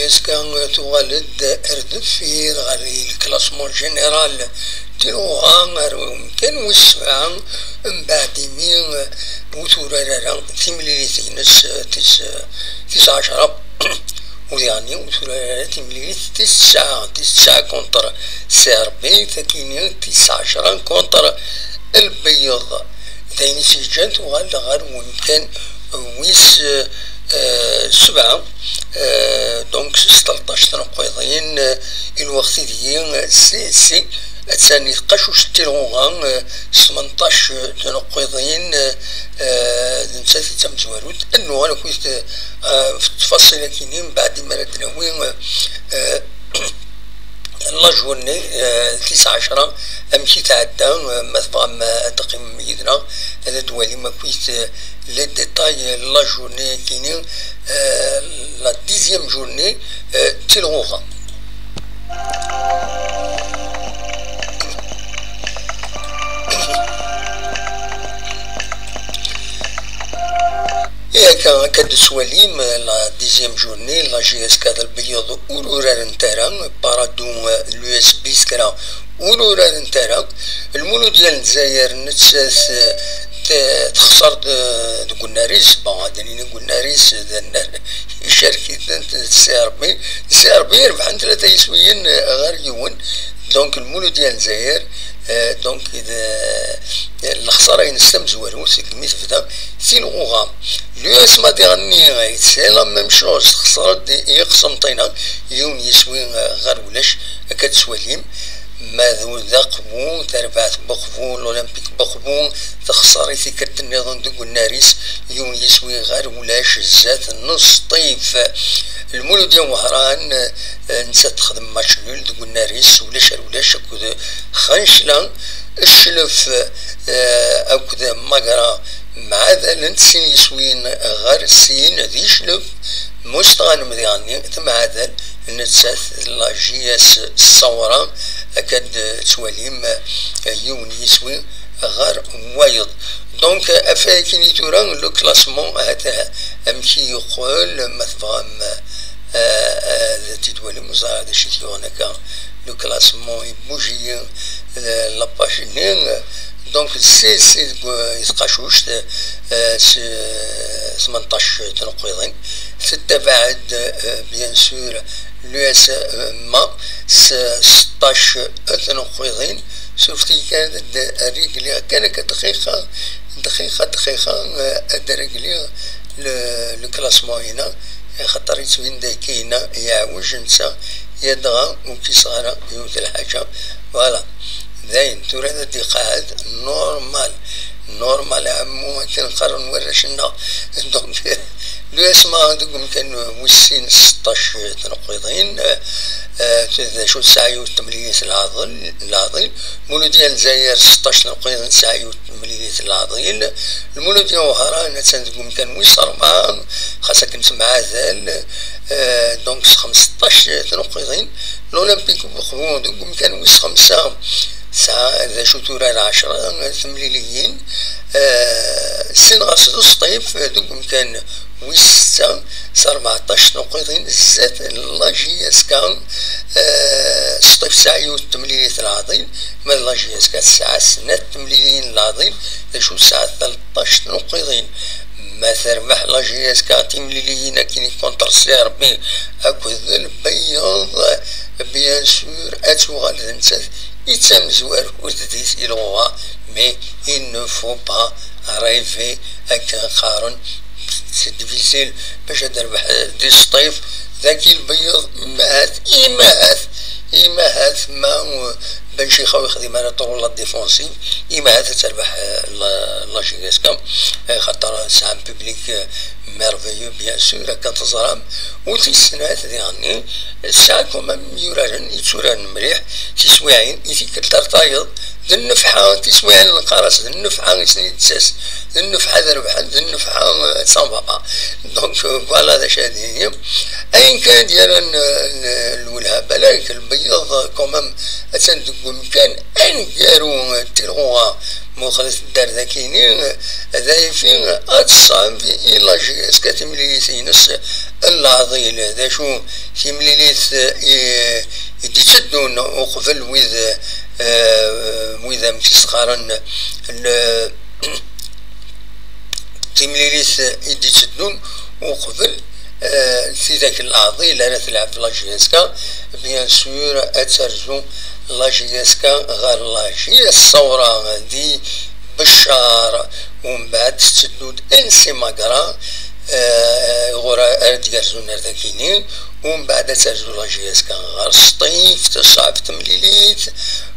اس كان تولد اردفير غير الكلاسمون جينيرال تلوها كان وسبعة من بعد مين وتورا ثملي تينس تسعة ويعني وتورا ثملي تسعة كونتر سيربي ثكيني 19 كونتر البيض ثاني سجن تغال غير ويمكن ويس سبعة دونك 16 نقيضين الوقت ديال سي الثاني قشوش تلوغان 18 نقيضين نساتي تمزوارود انه انا كنت في التفاصيل كاينين بعد ما ندناوي لا جورني 19 امشي تعدى ما تقييم ميدنا هذا دوالي ما كويت لي ديتاي لا جورني كاينين لا ديزيام جورني تلغوها كان كاد سواليم لا ديزيام جورني لا جي اس كاد البيض ورورا نتارا بارادو لو اس بي سكرا ورورا نتارا المولو ديال الجزائر نتساس تخسر تقول ناريس بعدين نقول ناريس شركة السي ار بي ربح عن 3 يسويين غير يون دونك المولو ديال الجزائر دونك الخسارة ينستمزوالو سي كمية فدا سينوغا لو اس ما ديغني سي لا ميم شوز خسارة يقسم طينا يون يسوي غير ولاش كتسواليم ماذو ذاقبو تربعت بقبو الأولمبيك بقبو تخسري في كرت النظام دو الناريس يون يسوي غير ولاش الزات نص طيف المولود ديال وهران نسى تخدم ماتش نول دو الناريس ولاش أكود خنشلا الشلف أكود مقرا مع ذلك سين يسوين غير سين ذي شلف مستغان مذيعني ثم هذا نتساث لا جي اس الصورة أكاد تواليم يون يسوي غير وايض دونك أفاكيني تورا لو كلاسمون هذا أمشي يقول مثلا تدوالي مزارع هذا الشيء هناك لو كلاسمون يبوجي لاباشينين دونك سي يتقاشوش 18 تنقيضين تتبعد بيان سور لو اس ما 16 تنقيضين شفتي كانت الرجلية كان دقيقة الرجلية الكلاسمون هنا خاطر يتبين دايكينا يعوج نسا يدغى وكي صغيرة يوت الحاجة فوالا زين تورا هذا دي قاعد نورمال عمو كنقرن ورشنا دونك لو اسمع عندكم كان وسين 16 تنقيضين شو ساعة وثمانية العضل مولو ديال الجزائر 16 تنقيضين ساعة وثمانية العضل المولو ديال وهران تنقوم كان ويس 4 خاصك نسمع ذال دونك 15 تنقيضين الأولمبيك بخبون دوكم كان ويس 5 ساعة إذا شو تورا 10 ثمليليين سين غاصدو سطيف دوكم كان ويس 14 تنقيضين الزات لاجي اسكان سطيف ساعة وثمانية العظيم من لاجي اسكان الساعة سنة 8 العظيم شو ساعة 13 تنقيضين مثلا محلا جي اس كا تمليليين كيني كونتر سي ربي اكد البيض بيان سور اتوغال نسات يتسام زوار وتديس الوا مي il ne faut pas rêver هكا قارن سي ديفيسيل باش تربح دي الصيف ذاك البيض إيماهات ما باش يخاو يخدم على طول لا ديفونسيف إيماهات تربح لا جيغاسكا خاطر سام بوبليك ميرفيو بيان سور كانت تزرام وتيسنات يعني الساعة كومام يوران يتوران مليح تسويعين يفيك الترطايض ذي النفحة تسويعين القراص ذي النفحة يسني تساس ذي النفحة ذربحان ذي النفحة صنبابا دونك فوالا هذا شادي أين كان ديال الولها بلاك البيض كومام أتندقو كان أن كارو تلغوها مخلص الدار ذاكيني ذايفين أتصعب إلا جي اسكاتملي سينس العضيل ذا شو في مليليث يدي تشدون وقفل وإذا مشي صغارا في مليليث يدي تشدون وقفل في ذاك العضيل أنا تلعب في لاجيسكا بيان سور أترجو لاجيسكا غير لاجي الصورة دي بشار ومن بعد تشدود انسي مقرا غورا أردقرزون أردكيني ومن بعد ترجو لاجيسكا غير سطيف تصعب تمليليت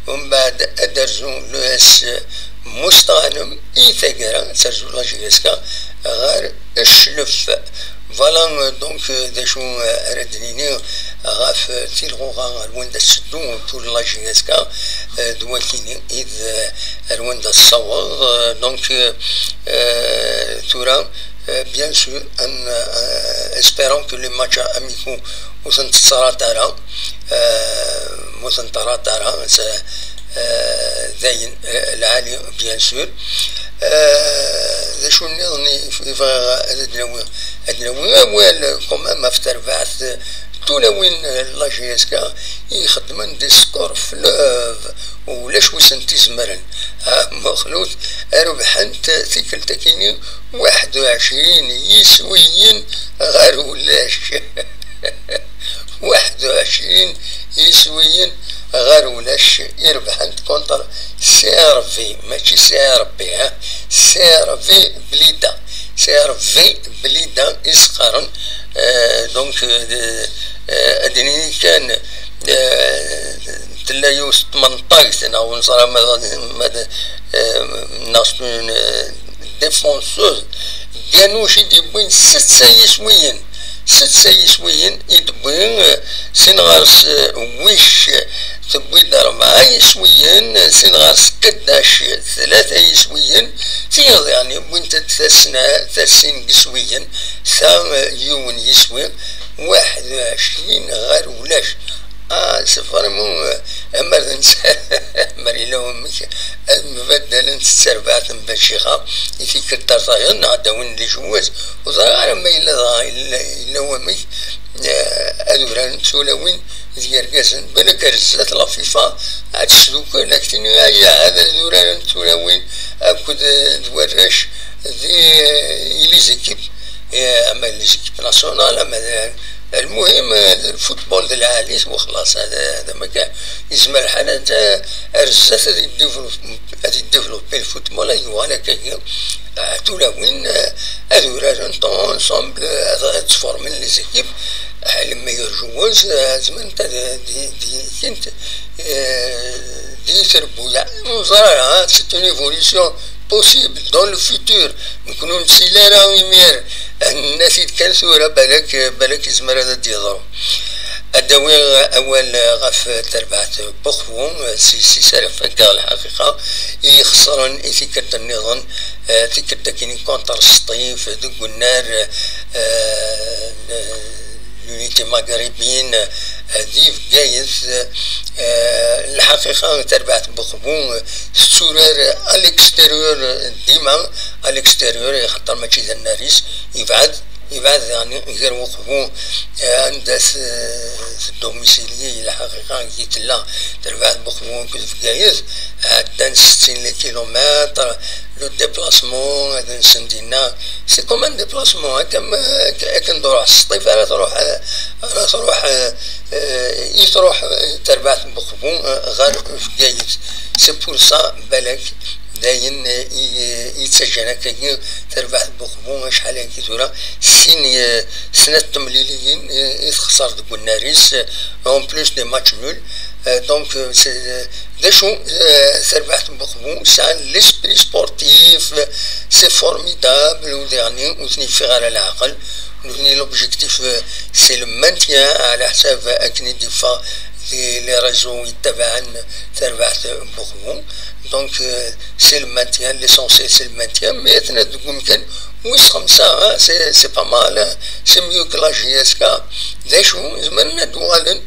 ومن بعد أدرزون لوس مستغنم إيثاقرا ترجو لاجيسكا غير الشلف فوالا دونك دا شو ردنيني غاف تيلغوغا الواندا السدو طول لاجيسكا دواكيني إذ الواندا الصوغ دونك تورا bien sûr espérons que les matchs amicaux وصلت ترى زين العالي بيان سور ذا شو نظني في أدنوي كمان في تربعث تولوين لاجيسكا يخدمن دي سكور فلوف ولاش وسنتي زمرن مخلوط ربحنت ثيكل تكيني 21 يسويين غير ولاش 21 يسويين غير ولاش يربحنت كونتر سيرفي ماشي سيربي سيرفي بليدا سيرفي بليدا يسقرن دونك أدني كان تلايوس 18 أو نصرا ماذا ناس ديفونسوز كانوا شي ديبوين 6 يسويين يدبوين سنغارس ويش تبوي 4 يسويين سنغارس 11 3 يسويين تيض يعني وانت 3 يسويين يوم يسوي 21 غير ولاش سفر مو امرنسا مريلهم المبدل تسربات بشيخه في كتر صاير نعدون لي جواز وصار ما الا هو مي ادوران سولوين ديال كاسن بالك رزات لافيفا عاد سلوك لكن هذا دوران سولوين اكد دورش دي لي زيكيب اما لي زيكيب ناسيونال اما المهم الفوتبول العالي وخلاص هذا ما كان يسمى الحالات رزات هذه ديفلوبي الفوتبول ايوا انا كاين تولوين هذو راجل انصامبل تفورمين لي زيكيب لما يرجوز زمان دي كنت دي تربويا نزرع سيت اون ايفوليسيون possible dans le futur نكونوا نسيلا ويمير الناس يتكنسوا بالك يزمر هذا ديضرو الدوي أول غف تربعت بخوم سي سالف كاع الحقيقة يخسرن إثيكت النظام تيكت كيني كونتر سطيف دوك النار لونيتي مغربيين هذيف جايز الحقيقة تربعت بخبون السورر الاكستيريور ديما الاكستيريور يخطر ماشي ذا الناريس يبعد يعني غير وقفو عند الدوميسيلية الحقيقة كيت لا تربعت بخبون كنت في جايز عدان 60 كيلومتر لو ديبلاسمون هذا نسندينا سي كومان ديبلاسمون هكا ندور على الصيف انا تروح تربعت بخبون غير في جايز سي بور سا بالك داين يتسجل هكاكي تربح بخبون شحال هاكي تورا سنة تمليليين يتخسر دوك الناريس اون بلوس دي ماتش نول دونك دا شو تربحت بخبون سا ليسبري سبورتيف سي فورميدابل وديرني وثني في غير العقل وثني لوبجيكتيف سي لو مانتيان على حساب اكني ديفا لي ريزو يتبعن تربحت بخبون دونك سي لو مانتيان ليسونسيال سي لو مانتيان مي تنادق ممكن ويس خمسة سي با مال سي ميو كلا جياسكا دا شو زمان دوالن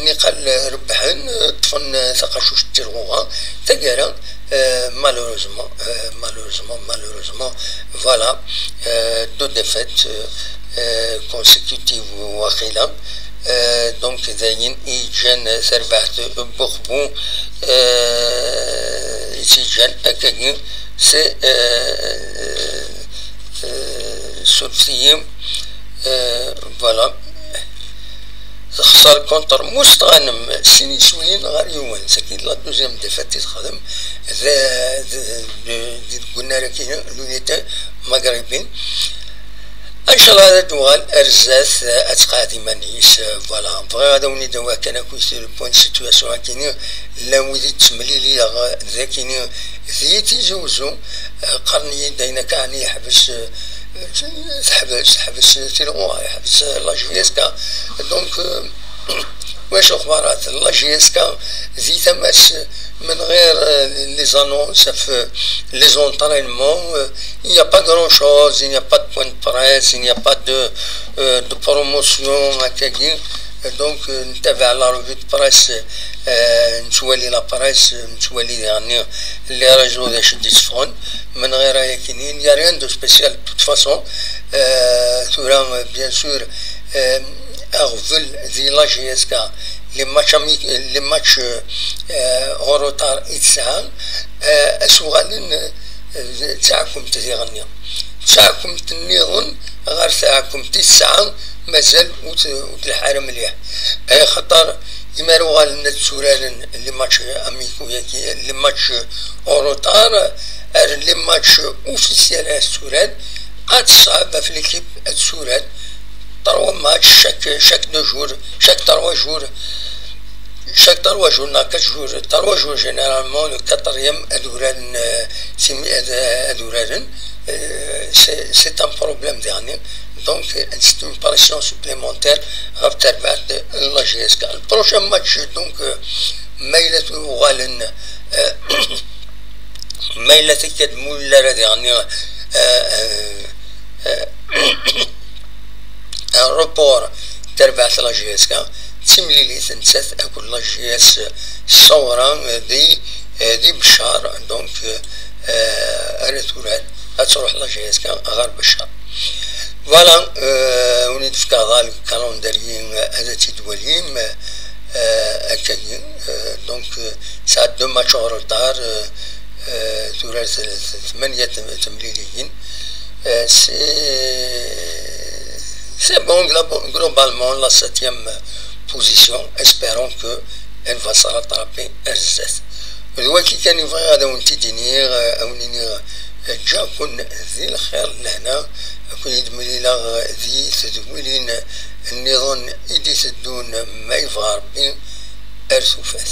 نقل ربحن طفن ثقاشوش تيرغوها تقارا malheureusement voilà deux défaites كونسيكوتيف واخيلا دونك داين إيجان سربعت بخبو إيجان أكاين سي سلسيم فوالا خسر كونتر مستغنم سيني شوين غير يوان ساكن لا دوزيام ديفات تخدم قلنا راكي لونيتا مغربين ان شاء الله هذا دوال ارزاث اتقادي مانيس فوالا بغا هذا وني دوا كان كوي سي لو بوين سيتواسيون كاين لا ودي تمليلي ذاكين ذيتي زوزو قرني داينا كان يحبس حبس تيلون يحبس لا جي اس كا دونك واش اخبارات لا جي اس كا زي تماس من غير لي زانونس في لي زونطرينمون il n'y a pas grand chose, il n'y a pas de point de presse, il n'y a pas de promotion à Kagin. Donc نتابع la revue de presse نتولي لا بريس نتولي يعني لي راجو داش ديسفون من غير هيكين يا ريان دو سبيسيال توت فاسون ثورا بيان سور اغفل دي لا جي اس كا لي ماتش اون روتار يتسعى اسوغالين تاعكم تغني تاعكم تنيغن غير تاعكم تسعى مازال وتلحار مليح اي خطر يمارو غالنا تسوران لي ماتش اميكو ياكي لي ماتش اوروتار لي ماتش اوفيسيال السوران قد صعب في ليكيب السوران 3 ماتش chaque 2 jours chaque 3 jours chaque 3 jours na 4 jours 3 jours généralement le 4e adouran c'est un problème dernier donc c'est une pression supplémentaire غتربعت لا جي اس كا البروشان ماتش دونك ميلة غالن ميلة كدمول يعني روبور تربعت لا جي اس كا تمليلي تنسات اكل لا جي اس صورا دي بشار دونك اريتورال تروح لا جي اس كا غير بشار فوالا ونيت في كذا الكالندريين هذا تدولين اكاين دونك ساعة 2 ماتش اون روتار تورا 8 تمليليين c'est bon globalement la 7e position espérons que elle va se rattraper RZ دلوقتي كان يبغي هذا ونتي دينير او نينير جا كون ذي الخير لهنا كون يدملي لا ذي تدولين النظام يدي تدون ما يبغى ربي ارسو فاس